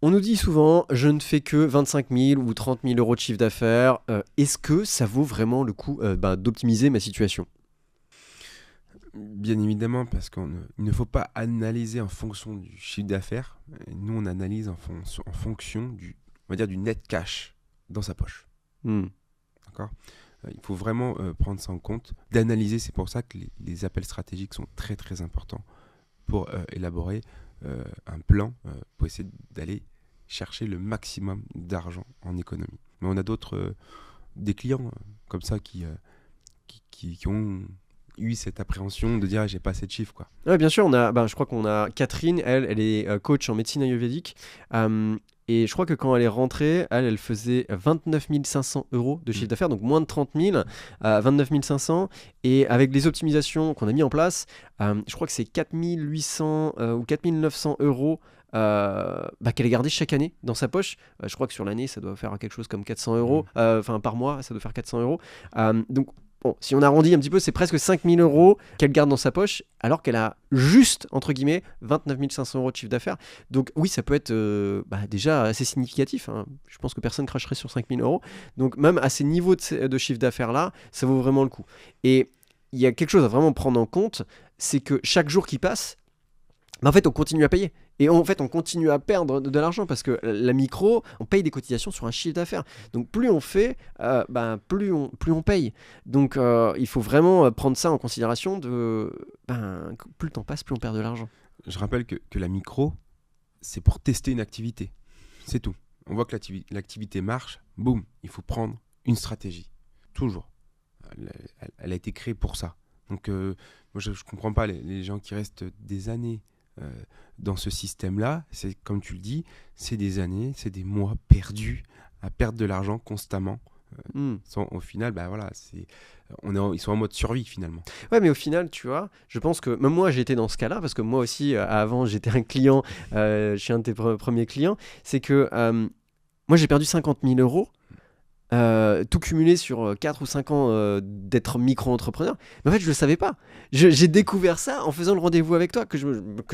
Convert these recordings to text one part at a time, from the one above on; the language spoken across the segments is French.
On nous dit souvent, je ne fais que 25 000 ou 30 000 euros de chiffre d'affaires. Est-ce que ça vaut vraiment le coup d'optimiser ma situation? Bien évidemment, parce qu'il ne faut pas analyser en fonction du chiffre d'affaires. Et nous, on analyse en fonction on va dire, du net cash dans sa poche. Hmm. D'accord. Il faut vraiment prendre ça en compte, d'analyser. C'est pour ça que les appels stratégiques sont très très importants pour élaborer un plan pour essayer d'aller chercher le maximum d'argent en économie. Mais on a des clients comme ça qui ont eu cette appréhension de dire j'ai pas assez de chiffres quoi. Ouais, bien sûr, je crois qu'on a Catherine, elle est coach en médecine ayurvédique. Et je crois que quand elle est rentrée, elle faisait 29 500 euros de chiffre d'affaires, donc moins de 30 000, 29 500. Et avec les optimisations qu'on a mis en place, je crois que c'est 4 800 ou 4 900 euros qu'elle a gardé chaque année dans sa poche. Je crois que sur l'année, ça doit faire quelque chose comme 400 euros. Par mois, ça doit faire 400 euros. Donc, bon, si on arrondit un petit peu, c'est presque 5 000 euros qu'elle garde dans sa poche, alors qu'elle a juste, entre guillemets, 29 500 euros de chiffre d'affaires. Donc oui, ça peut être déjà assez significatif, hein. Je pense que personne cracherait sur 5 000 euros. Donc même à ces niveaux de chiffre d'affaires-là, ça vaut vraiment le coup. Et il y a quelque chose à vraiment prendre en compte, c'est que chaque jour qui passe, en fait, on continue à payer. Et en fait, on continue à perdre de l'argent parce que la micro, on paye des cotisations sur un chiffre d'affaires. Donc, plus on fait, plus on paye. Donc, il faut vraiment prendre ça en considération plus le temps passe, plus on perd de l'argent. Je rappelle que la micro, c'est pour tester une activité. C'est tout. On voit que l'activité marche, boum, il faut prendre une stratégie. Toujours. Elle a été créée pour ça. Donc, moi, je ne comprends pas les gens qui restent des années dans ce système-là. C'est comme tu le dis, c'est des années, c'est des mois perdus à perdre de l'argent constamment. Au final, ils sont en mode survie finalement. Ouais, mais au final, tu vois, je pense que même moi, j'étais dans ce cas-là, parce que moi aussi, avant, j'étais un client, je suis un de tes premiers clients, c'est que moi, j'ai perdu 50 000 euros. Tout cumulé sur 4 ou 5 ans d'être micro-entrepreneur. Mais en fait, je ne le savais pas. J'ai découvert ça en faisant le rendez-vous avec toi, que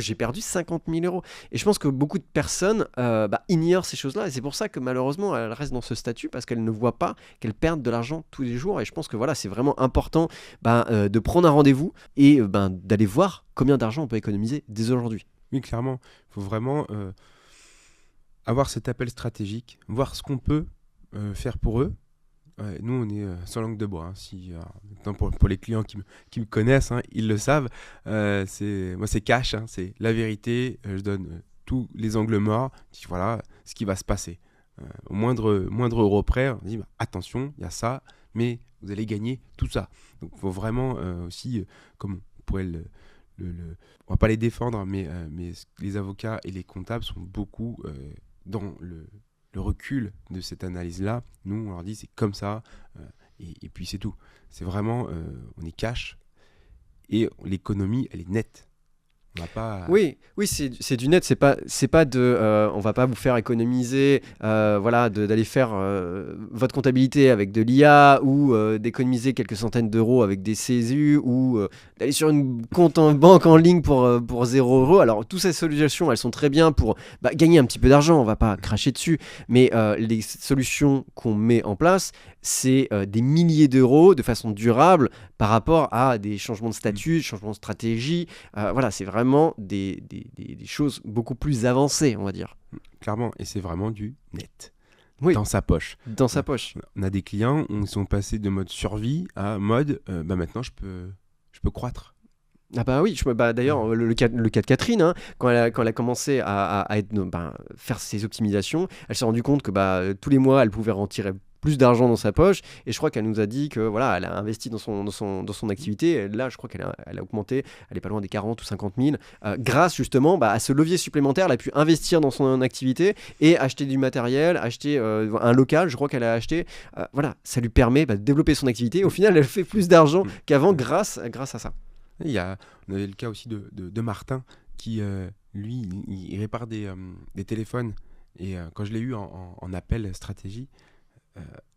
j'ai perdu 50 000 euros. Et je pense que beaucoup de personnes ignorent ces choses-là. Et c'est pour ça que malheureusement, elles restent dans ce statut, parce qu'elles ne voient pas qu'elles perdent de l'argent tous les jours. Et je pense que voilà, c'est vraiment important de prendre un rendez-vous et d'aller voir combien d'argent on peut économiser dès aujourd'hui. Oui, clairement. Il faut vraiment avoir cet appel stratégique, voir ce qu'on peut faire pour eux. Ouais, nous, on est sans langue de bois. Hein. Pour les clients qui me connaissent, hein, ils le savent. Moi, c'est cash. Hein, c'est la vérité. Je donne tous les angles morts. Je dis, voilà ce qui va se passer. Au moindre euro près, on dit attention, il y a ça, mais vous allez gagner tout ça. Donc, il faut vraiment aussi, comme on pourrait on va pas les défendre, mais les avocats et les comptables sont beaucoup dans le recul de cette analyse-là. Nous, on leur dit c'est comme ça, et puis c'est tout. C'est vraiment, on est cash, et l'économie, elle est nette. On n'a pas... Oui, c'est du net, c'est pas de, on va pas vous faire économiser, d'aller faire votre comptabilité avec de l'IA ou d'économiser quelques centaines d'euros avec des CESU ou d'aller sur une compte en banque en ligne pour 0 €. Alors, toutes ces solutions, elles sont très bien pour gagner un petit peu d'argent, on va pas cracher dessus, mais les solutions qu'on met en place, c'est des milliers d'euros de façon durable par rapport à des changements de statut, changements de stratégie. C'est vraiment des choses beaucoup plus avancées, on va dire. Clairement, et c'est vraiment du net. Oui, dans sa poche. Dans sa poche. On a des clients, ils sont passés de mode survie à mode, maintenant je peux croître. Ah bah oui, d'ailleurs le cas de Catherine, hein, quand elle a commencé à faire ses optimisations, elle s'est rendue compte que tous les mois elle pouvait en tirer plus d'argent dans sa poche, et je crois qu'elle nous a dit que voilà, elle a investi dans son activité, et là je crois qu'elle a augmenté, elle est pas loin des 40 ou 50 000, grâce justement à ce levier supplémentaire. Elle a pu investir dans son activité et acheter du matériel, acheter un local, je crois qu'elle a acheté, ça lui permet de développer son activité. Au final, elle fait plus d'argent qu'avant grâce à ça. On avait le cas aussi de Martin qui, lui, il répare des téléphones. Et quand je l'ai eu en appel stratégie,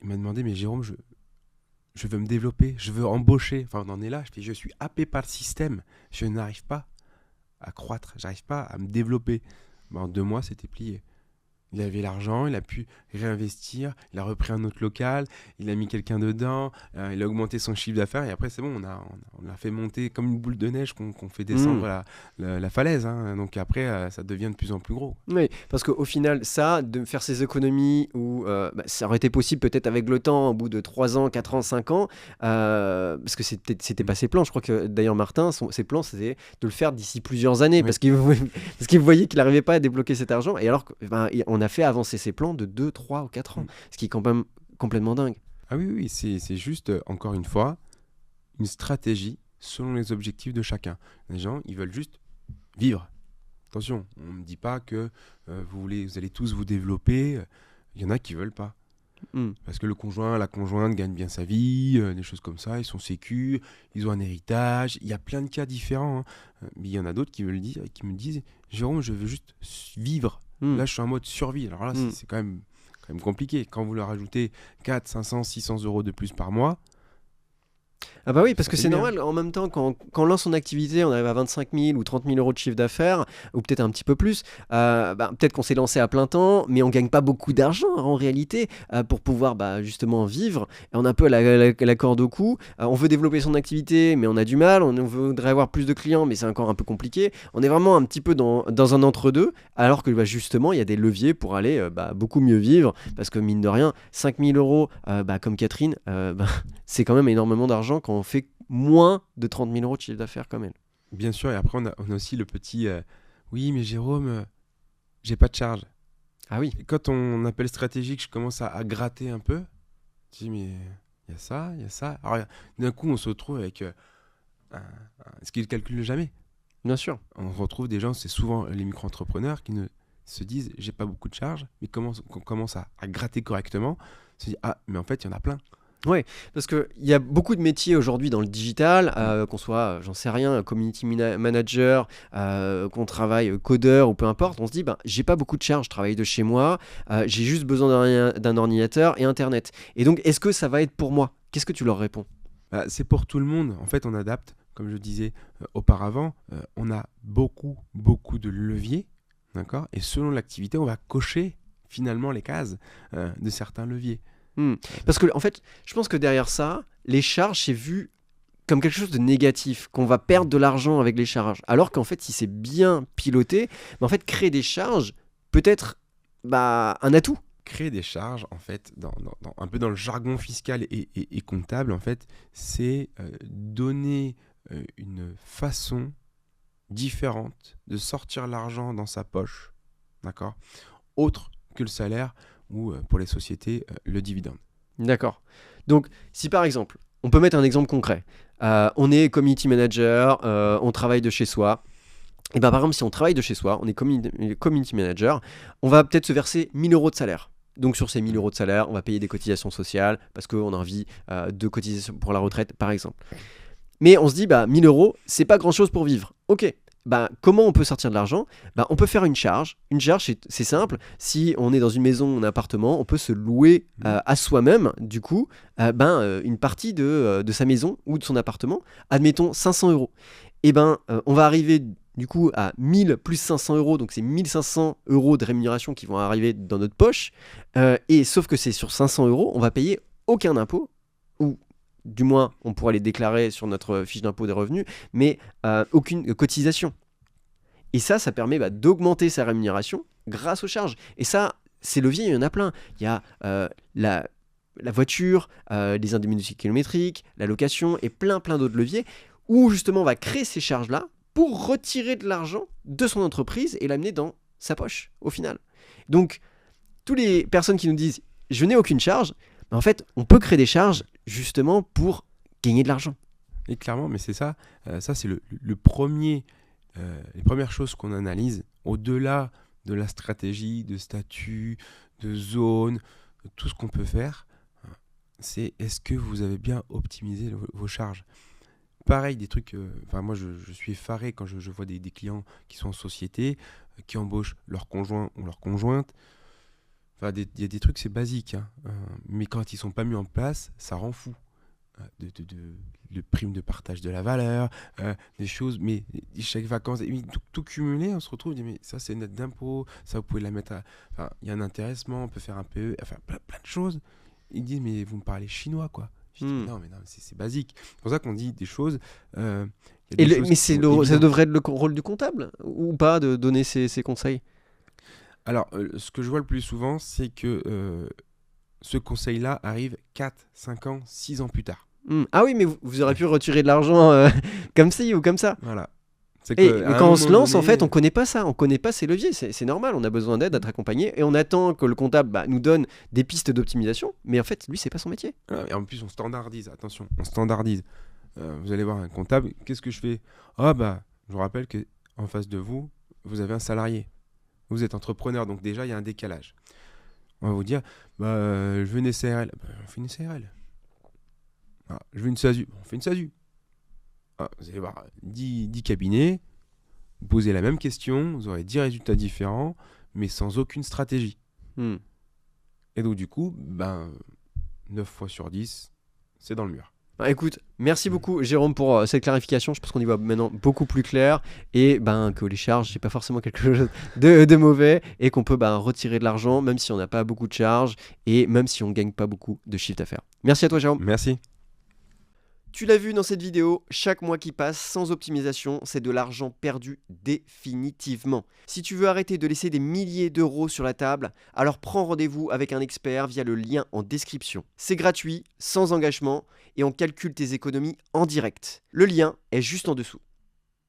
il m'a demandé, mais Jérôme, je veux me développer, je veux embaucher. Enfin, on en est là. Je suis happé par le système. Je n'arrive pas à croître, j'arrive pas à me développer. En 2 mois, c'était plié. Il avait l'argent, il a pu réinvestir, il a repris un autre local, il a mis quelqu'un dedans, il a augmenté son chiffre d'affaires et après c'est bon, on a fait monter comme une boule de neige qu'on fait descendre Hmm. la falaise, hein. Donc après ça devient de plus en plus gros. Oui, parce qu'au final, ça, de faire ces économies, où ça aurait été possible peut-être avec le temps, au bout de 3 ans, 4 ans, 5 ans, parce que c'était pas ses plans. Je crois que d'ailleurs, Martin, ses plans, c'était de le faire d'ici plusieurs années, Oui. parce qu'il voyait qu'il n'arrivait pas à débloquer cet argent. Et alors, on a fait avancer ses plans de 2, 3 ou 4 ans, ce qui est quand même complètement dingue. Ah oui, oui, c'est juste, encore une fois, une stratégie selon les objectifs de chacun. Les gens, ils veulent juste vivre. Attention, on ne dit pas que vous allez tous vous développer. Il y en a qui veulent pas. Hmm. Parce que le conjoint, la conjointe gagne bien sa vie, des choses comme ça, ils sont sécurs, ils ont un héritage. Il y a plein de cas différents, hein. Mais il y en a d'autres qui me disent, Jérôme, je veux juste vivre. Hmm. Là, je suis en mode survie. Alors là, Hmm. c'est quand même compliqué. Quand vous leur ajoutez 4, 500, 600 euros de plus par mois, Ah bah oui, parce ça que fait c'est bien. normal, en même temps, quand on lance son activité, on arrive à 25 000 ou 30 000 euros de chiffre d'affaires, ou peut-être un petit peu plus, peut-être qu'on s'est lancé à plein temps, mais on gagne pas beaucoup d'argent en réalité, pour pouvoir justement vivre. Et on a un peu la corde au cou, on veut développer son activité, mais on a du mal, on voudrait avoir plus de clients, mais c'est encore un peu compliqué. On est vraiment un petit peu dans un entre-deux, alors que justement, il y a des leviers pour aller beaucoup mieux vivre, parce que mine de rien, 5 000 euros, comme Catherine, c'est quand même énormément d'argent quand on fait moins de 30 000 euros de chiffre d'affaires comme elle. Bien sûr, et après, on a aussi le petit oui, mais Jérôme, j'ai pas de charge. Ah oui. Et quand on appelle stratégique, je commence à gratter un peu. Je dis, mais il y a ça, il y a ça. Alors, d'un coup, on se retrouve avec ce qu'ils ne calculent jamais. Bien sûr. On retrouve des gens, c'est souvent les micro-entrepreneurs qui ne se disent, j'ai pas beaucoup de charges, mais qu'on commence à gratter correctement, se dit, ah, mais en fait, il y en a plein. Ouais, parce qu'il y a beaucoup de métiers aujourd'hui dans le digital, qu'on soit, j'en sais rien, community manager, qu'on travaille codeur ou peu importe, on se dit, j'ai pas beaucoup de charges, je travaille de chez moi, j'ai juste besoin d'un ordinateur et Internet. Et donc, est-ce que ça va être pour moi? Qu'est-ce que tu leur réponds? C'est pour tout le monde. En fait, on adapte, comme je disais auparavant, on a beaucoup, beaucoup de leviers, d'accord. Et selon l'activité, on va cocher finalement les cases de certains leviers. Parce que, en fait, je pense que derrière ça, les charges, c'est vu comme quelque chose de négatif, qu'on va perdre de l'argent avec les charges. Alors qu'en fait, si c'est bien piloté, en fait, créer des charges peut être un atout. Créer des charges, en fait, un peu dans le jargon fiscal et comptable, en fait, c'est donner une façon différente de sortir l'argent dans sa poche, d'accord, autre que le salaire ou pour les sociétés, le dividende. D'accord. Donc, si par exemple, on peut mettre un exemple concret, on est community manager, on travaille de chez soi. Et par exemple, si on travaille de chez soi, on est community manager, on va peut-être se verser 1 000 euros de salaire. Donc sur ces 1 000 euros de salaire, on va payer des cotisations sociales parce qu'on a envie de cotiser pour la retraite, par exemple. Mais on se dit, 1 000 euros, c'est pas grand-chose pour vivre. Ok, comment on peut sortir de l'argent? On peut faire une charge. Une charge, c'est simple. Si on est dans une maison ou un appartement, on peut se louer à soi-même, du coup, une partie de sa maison ou de son appartement. Admettons 500 euros. Et on va arriver du coup à 1000 plus 500 euros, donc c'est 1500 euros de rémunération qui vont arriver dans notre poche. Et sauf que c'est sur 500 euros, on va payer aucun impôt, ou du moins on pourra les déclarer sur notre fiche d'impôt des revenus, mais aucune cotisation. Et ça permet d'augmenter sa rémunération grâce aux charges. Et ça, ces leviers, il y en a plein. Il y a la voiture, les indemnités kilométriques, la location et plein d'autres leviers où justement on va créer ces charges-là pour retirer de l'argent de son entreprise et l'amener dans sa poche au final. Donc, toutes les personnes qui nous disent « je n'ai aucune charge », en fait, on peut créer des charges justement pour gagner de l'argent. Et clairement, mais c'est ça, ça c'est le premier, les premières choses qu'on analyse, au-delà de la stratégie, de statut, de zone, de tout ce qu'on peut faire, c'est est-ce que vous avez bien optimisé vos charges. Pareil, des trucs, moi je suis effaré quand je vois des clients qui sont en société, qui embauchent leur conjoint ou leur conjointe. Enfin, il y a des trucs, c'est basique, hein, mais quand ils sont pas mis en place, ça rend fou. le prime de partage de la valeur, des choses, mais chaque vacances, et tout cumulé, on se retrouve, on dit, mais ça c'est net d'impôt, ça vous pouvez la mettre enfin, il y a un intéressement, on peut faire un PE, enfin plein de choses. Ils disent, mais vous me parlez chinois, quoi. Je dis, non, mais c'est basique. C'est pour ça qu'on dit des choses. Il y a des choses Mais qui sont ça évidentes. devrait être le rôle du comptable ou pas de donner ces conseils? Alors, ce que je vois le plus souvent, c'est que ce conseil-là arrive 4, 5 ans, 6 ans plus tard. Ah oui, mais vous aurez pu retirer de l'argent comme ci ou comme ça. Voilà. C'est Et que, à un quand on se moment lance, en donné, fait, on connaît pas ça, on connaît pas ces leviers, c'est normal, on a besoin d'aide, d'être accompagné, et on attend que le comptable nous donne des pistes d'optimisation, mais en fait, lui, c'est pas son métier. Et en plus, on standardise. Attention, on standardise. Vous allez voir un comptable. Qu'est-ce que je fais? Ah bah, je vous rappelle que en face de vous, vous avez un salarié. Vous êtes entrepreneur, donc déjà, il y a un décalage. On va vous dire, je veux une SARL. Bah, on fait une SARL. Ah, je veux une SASU. On fait une SASU. Ah, vous allez voir 10 cabinets. Vous posez la même question. Vous aurez 10 résultats différents, mais sans aucune stratégie. Et donc, du coup, 9 fois sur 10, c'est dans le mur. Écoute, merci beaucoup Jérôme pour cette clarification. Je pense qu'on y voit maintenant beaucoup plus clair et que les charges, c'est pas forcément quelque chose de mauvais et qu'on peut retirer de l'argent même si on n'a pas beaucoup de charges et même si on gagne pas beaucoup de chiffre d'affaires. Merci à toi Jérôme. Merci. Tu l'as vu dans cette vidéo, chaque mois qui passe sans optimisation, c'est de l'argent perdu définitivement. Si tu veux arrêter de laisser des milliers d'euros sur la table, alors prends rendez-vous avec un expert via le lien en description. C'est gratuit, sans engagement et on calcule tes économies en direct. Le lien est juste en dessous.